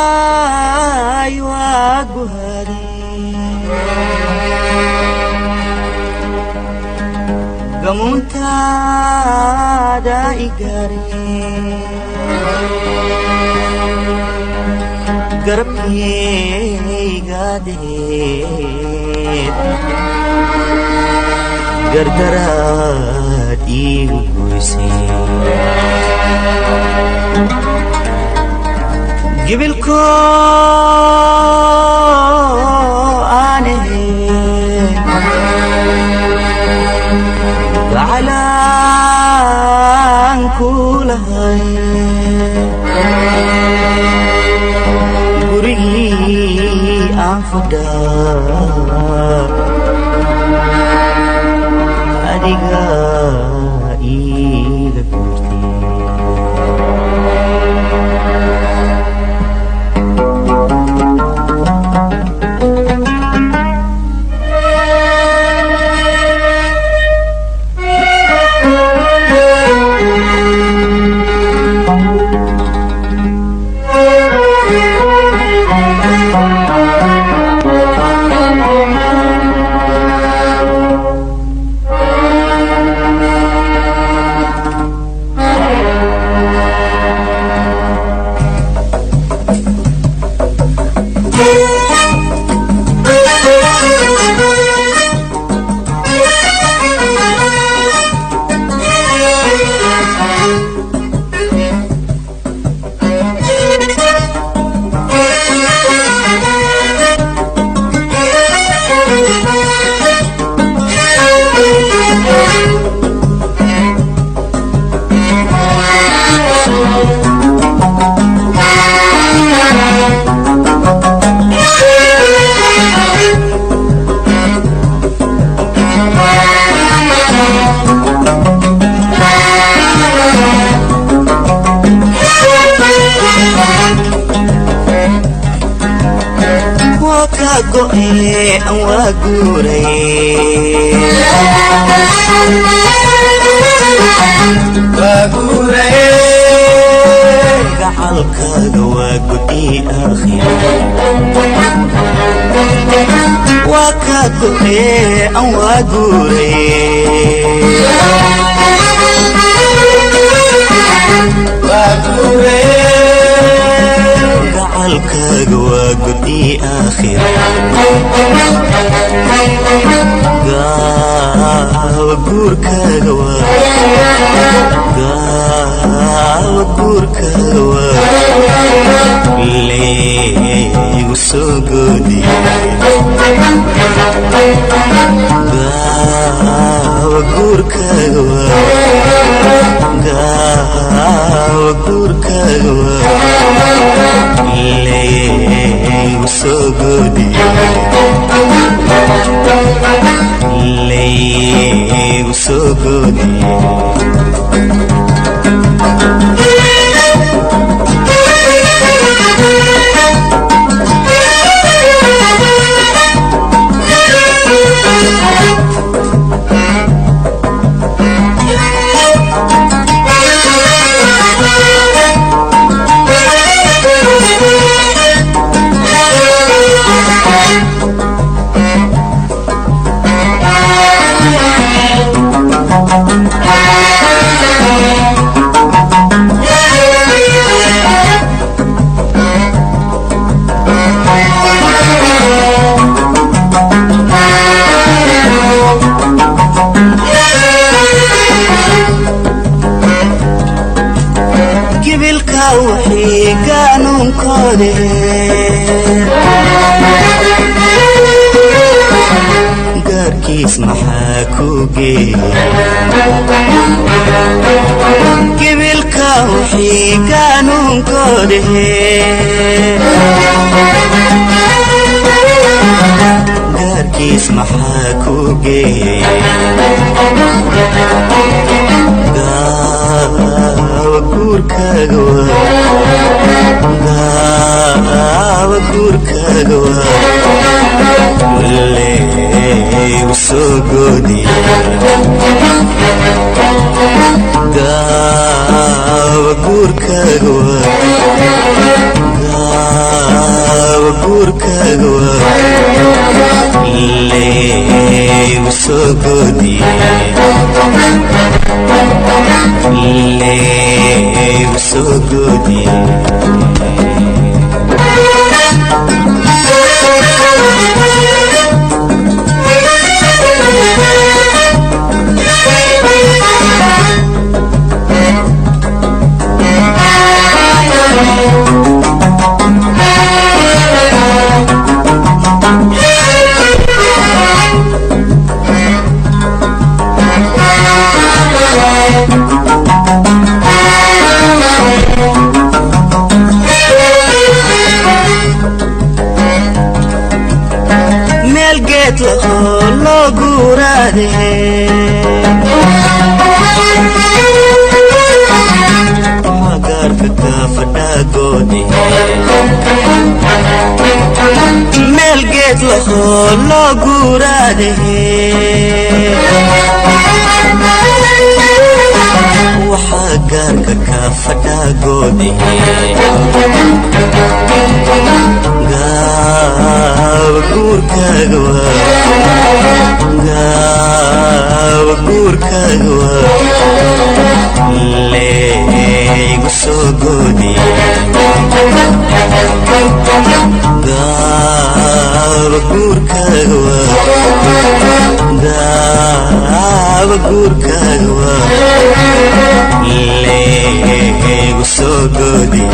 كبرياي واقهري قمونتا دائقاري قربي قاديت قردرات إيوسي قبلكو آنه وعلان كولهاي قري أنفدا أدقا إيغا كورتي Waaguuree gacalkaaga waa gudi akhir waa ka go'ee aan waaguuree gacalkaaga waa gudi akhir Waaguurkaaga waa leegu soo goodiye Waaguurkaaga waa leegu soo goodiye leegu soo goodiye gaarkiis maxaa ku geeyay gibilka wixii qaanuunkoode gaarkiis maxaa ku geeyay Waaguurkaaga waa guurkaaga leegu soo goodiye gaawa guurkaaga leegu soo goodiye leegu soo goodiye meel geed lahoo loo guuraade magaarka kaafadhaagoode meel geed lahoo loo guuraade waxaa gaarka kaafadhaagoode gaawa guurkaaga leegu soo goodiye gaawa guurkaaga leegu soo goodiye